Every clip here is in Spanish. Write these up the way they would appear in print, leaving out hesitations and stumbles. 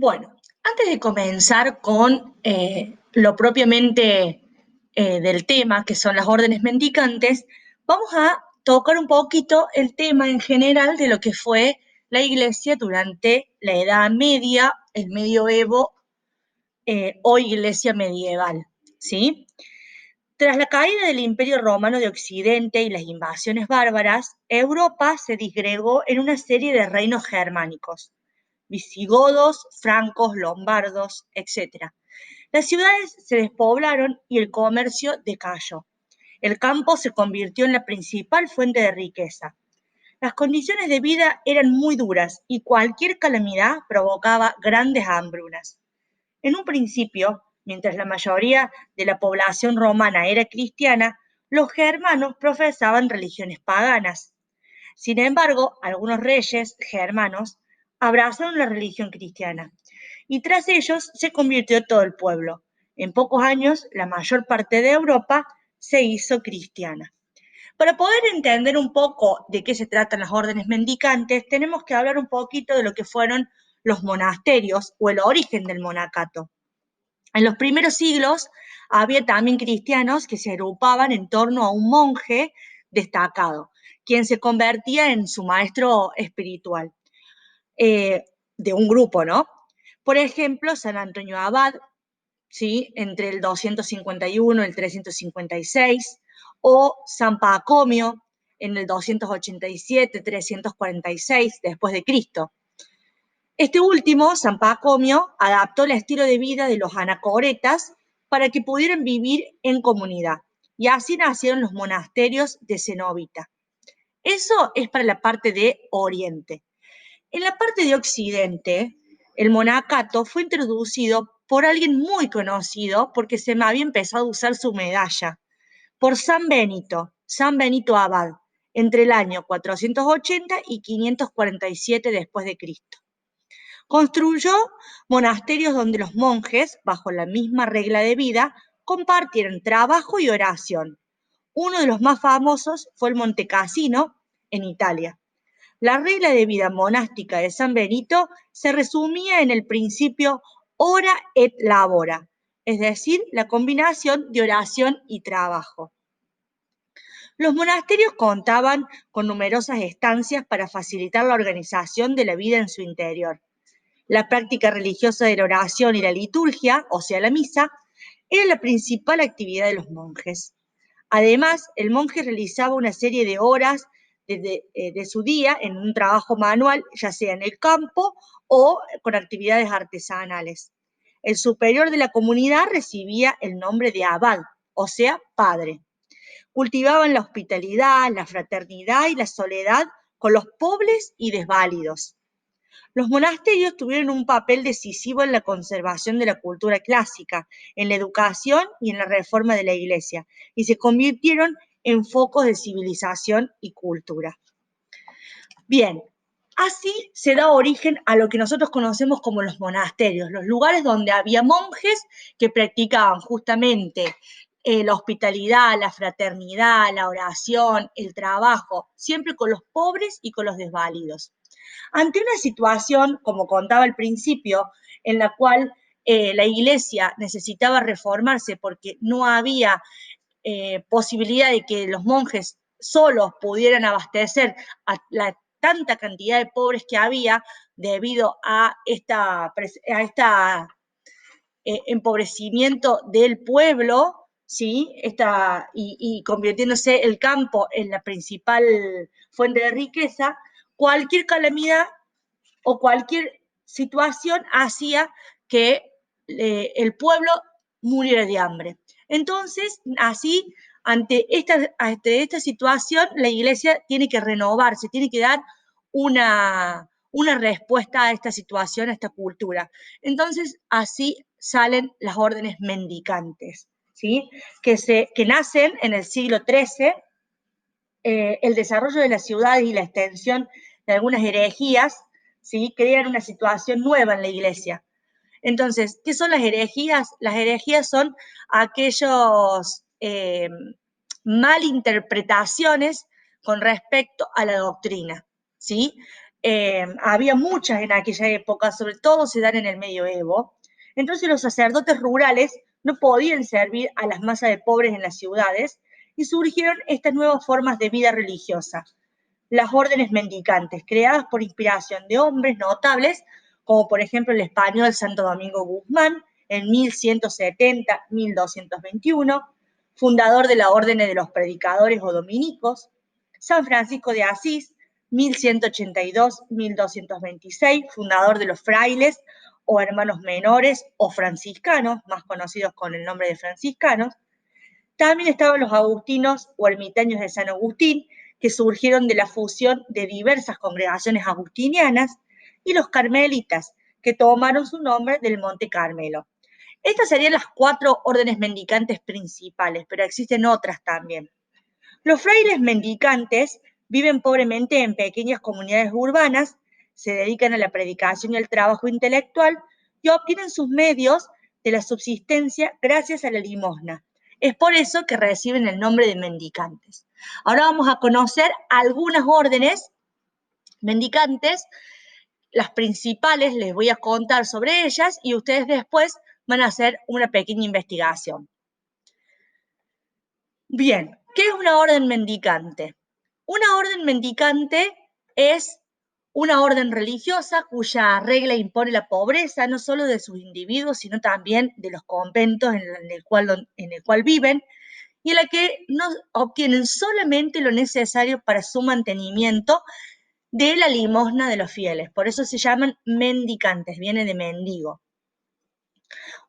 Bueno, antes de comenzar con lo propiamente del tema, que son las órdenes mendicantes, vamos a tocar un poquito el tema en general de lo que fue la Iglesia durante la Edad Media, el Medioevo o Iglesia medieval, ¿sí? Tras la caída del Imperio Romano de Occidente y las invasiones bárbaras, Europa se disgregó en una serie de reinos germánicos: visigodos, francos, lombardos, etc. Las ciudades se despoblaron y el comercio decayó. El campo se convirtió en la principal fuente de riqueza. Las condiciones de vida eran muy duras y cualquier calamidad provocaba grandes hambrunas. En un principio, mientras la mayoría de la población romana era cristiana, los germanos profesaban religiones paganas. Sin embargo, algunos reyes germanos abrazaron la religión cristiana y tras ellos se convirtió todo el pueblo. En pocos años, la mayor parte de Europa se hizo cristiana. Para poder entender un poco de qué se tratan las órdenes mendicantes, tenemos que hablar un poquito de lo que fueron los monasterios o el origen del monacato. En los primeros siglos había también cristianos que se agrupaban en torno a un monje destacado, quien se convertía en su maestro espiritual de un grupo, ¿no? Por ejemplo, San Antonio Abad, ¿sí? Entre el 251 y el 356, o San Pacomio en el 287-346 después de Cristo. Este último, San Pacomio, adaptó el estilo de vida de los anacoretas para que pudieran vivir en comunidad, y así nacieron los monasterios de cenobita. Eso es para la parte de Oriente. En la parte de Occidente, el monacato fue introducido por alguien muy conocido porque se me había empezado a usar su medalla, por San Benito Abad, entre el año 480 y 547 después de Cristo. Construyó monasterios donde los monjes, bajo la misma regla de vida, compartieron trabajo y oración. Uno de los más famosos fue el Monte Cassino, en Italia. La regla de vida monástica de San Benito se resumía en el principio ora et labora, es decir, la combinación de oración y trabajo. Los monasterios contaban con numerosas estancias para facilitar la organización de la vida en su interior. La práctica religiosa de la oración y la liturgia, o sea, la misa, era la principal actividad de los monjes. Además, el monje realizaba una serie de horas de su día en un trabajo manual, ya sea en el campo o con actividades artesanales. El superior de la comunidad recibía el nombre de abad, o sea, padre. Cultivaban la hospitalidad, la fraternidad y la soledad con los pobres y desválidos. Los monasterios tuvieron un papel decisivo en la conservación de la cultura clásica, en la educación y en la reforma de la Iglesia, y se convirtieron en focos de civilización y cultura. Bien, así se da origen a lo que nosotros conocemos como los monasterios, los lugares donde había monjes que practicaban justamente la hospitalidad, la fraternidad, la oración, el trabajo, siempre con los pobres y con los desválidos. Ante una situación, como contaba al principio, en la cual la Iglesia necesitaba reformarse porque no había posibilidad de que los monjes solos pudieran abastecer a la tanta cantidad de pobres que había debido a esta empobrecimiento del pueblo, ¿sí? Y convirtiéndose el campo en la principal fuente de riqueza, cualquier calamidad o cualquier situación hacía que el pueblo muriera de hambre. Entonces, así, ante esta situación, la Iglesia tiene que renovarse, tiene que dar una respuesta a esta situación, a esta cultura. Entonces, así salen las órdenes mendicantes, ¿sí? Que nacen en el siglo XIII. El desarrollo de las ciudades y la extensión de algunas herejías, ¿sí? Crean una situación nueva en la Iglesia. Entonces, ¿qué son las herejías? Las herejías son aquellos malinterpretaciones con respecto a la doctrina, ¿sí? había muchas en aquella época, sobre todo se dan en el medioevo. Entonces los sacerdotes rurales no podían servir a las masas de pobres en las ciudades y surgieron estas nuevas formas de vida religiosa, las órdenes mendicantes, creadas por inspiración de hombres notables, como por ejemplo el español Santo Domingo Guzmán, en 1170-1221, fundador de la Orden de los Predicadores o Dominicos, San Francisco de Asís, 1182-1226, fundador de los frailes o hermanos menores o franciscanos, más conocidos con el nombre de franciscanos. También estaban los agustinos o ermitaños de San Agustín, que surgieron de la fusión de diversas congregaciones agustinianas, y los carmelitas, que tomaron su nombre del Monte Carmelo. Estas serían las 4 órdenes mendicantes principales, pero existen otras también. Los frailes mendicantes viven pobremente en pequeñas comunidades urbanas, se dedican a la predicación y al trabajo intelectual y obtienen sus medios de la subsistencia gracias a la limosna. Es por eso que reciben el nombre de mendicantes. Ahora vamos a conocer algunas órdenes mendicantes, las principales les voy a contar sobre ellas y ustedes después van a hacer una pequeña investigación. Bien, ¿qué es una orden mendicante? Una orden mendicante es una orden religiosa cuya regla impone la pobreza no solo de sus individuos, sino también de los conventos en el cual viven, y en la que no obtienen solamente lo necesario para su mantenimiento de la limosna de los fieles. Por eso se llaman mendicantes, viene de mendigo.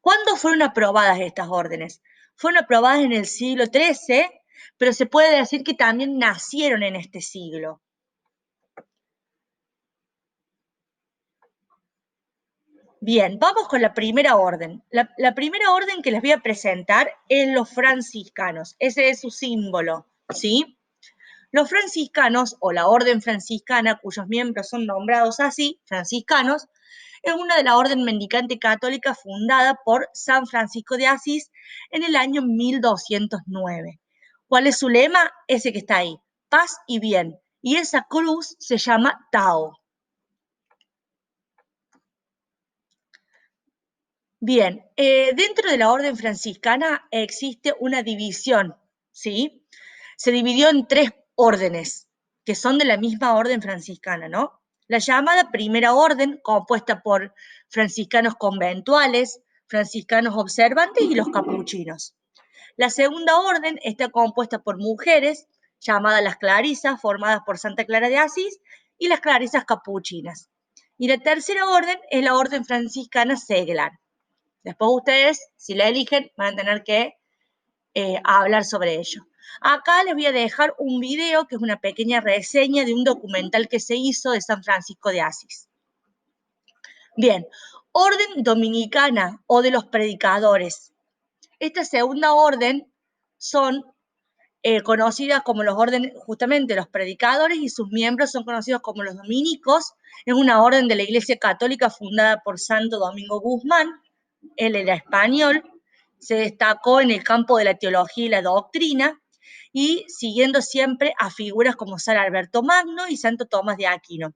¿Cuándo fueron aprobadas estas órdenes? Fueron aprobadas en el siglo XIII, pero se puede decir que también nacieron en este siglo. Bien, vamos con la primera orden. La primera orden que les voy a presentar es los franciscanos. Ese es su símbolo, ¿sí? Los franciscanos, o la orden franciscana, cuyos miembros son nombrados así, franciscanos, es una de la orden mendicante católica fundada por San Francisco de Asís en el año 1209. ¿Cuál es su lema? Ese que está ahí, paz y bien. Y esa cruz se llama Tao. Bien, dentro de la orden franciscana existe una división, ¿sí? Se dividió en 3 órdenes, que son de la misma orden franciscana, ¿no? La llamada primera orden, compuesta por franciscanos conventuales, franciscanos observantes y los capuchinos. La segunda orden está compuesta por mujeres, llamadas las clarisas, formadas por Santa Clara de Asís, y las clarisas capuchinas. Y la tercera orden es la orden franciscana seglar. Después ustedes, si la eligen, van a tener que hablar sobre ello. Acá les voy a dejar un video que es una pequeña reseña de un documental que se hizo de San Francisco de Asís. Bien, orden dominicana o de los predicadores. Esta segunda orden son conocidas como los órdenes, justamente los predicadores, y sus miembros son conocidos como los dominicos. Es una orden de la Iglesia Católica fundada por Santo Domingo Guzmán. Él era español, se destacó en el campo de la teología y la doctrina, y siguiendo siempre a figuras como San Alberto Magno y Santo Tomás de Aquino.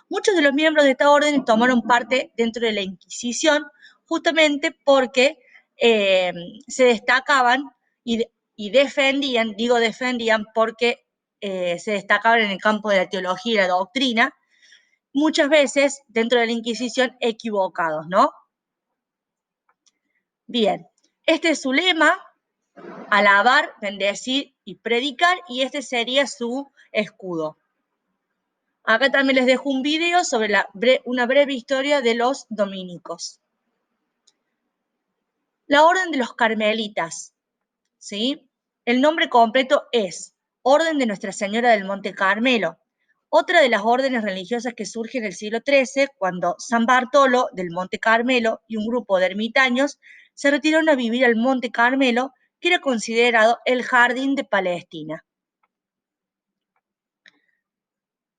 Muchos de los miembros de esta orden tomaron parte dentro de la Inquisición, justamente porque se destacaban y defendían, digo defendían porque se destacaban en el campo de la teología y la doctrina, muchas veces dentro de la Inquisición equivocados, ¿no? Bien, este es su lema: alabar, bendecir y predicar, y este sería su escudo. Acá también les dejo un video sobre una breve historia de los dominicos. La orden de los carmelitas, ¿sí? El nombre completo es Orden de Nuestra Señora del Monte Carmelo, otra de las órdenes religiosas que surge en el siglo XIII, cuando San Bartolo del Monte Carmelo y un grupo de ermitaños se retiraron a vivir al Monte Carmelo, que era considerado el jardín de Palestina.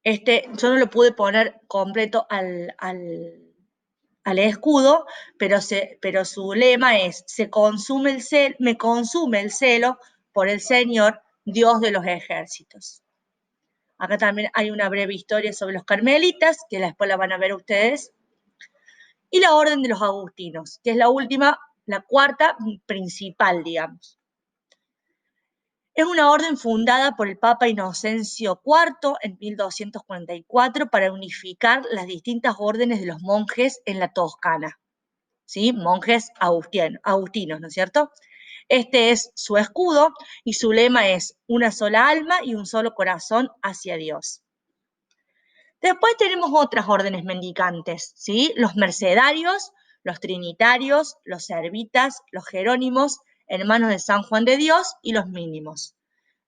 Yo no lo pude poner completo al escudo, pero su lema es: me consume el celo por el Señor, Dios de los ejércitos. Acá también hay una breve historia sobre los carmelitas, que después la van a ver ustedes. Y la orden de los agustinos, que es la última, la cuarta principal, digamos. Es una orden fundada por el Papa Inocencio IV en 1244 para unificar las distintas órdenes de los monjes en la Toscana, ¿sí? Monjes agustinos, ¿no es cierto? Este es su escudo y su lema es una sola alma y un solo corazón hacia Dios. Después tenemos otras órdenes mendicantes, ¿sí? Los mercedarios, los trinitarios, los servitas, los jerónimos, hermanos de San Juan de Dios y los mínimos.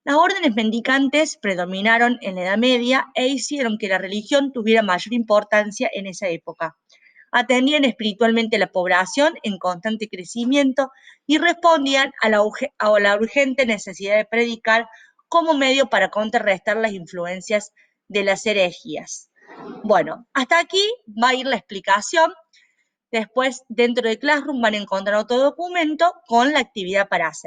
Las órdenes mendicantes predominaron en la Edad Media e hicieron que la religión tuviera mayor importancia en esa época. Atendían espiritualmente a la población en constante crecimiento y respondían a la urgente necesidad de predicar como medio para contrarrestar las influencias de las herejías. Bueno, hasta aquí va a ir la explicación. Después, dentro de Classroom van a encontrar otro documento con la actividad para hacer.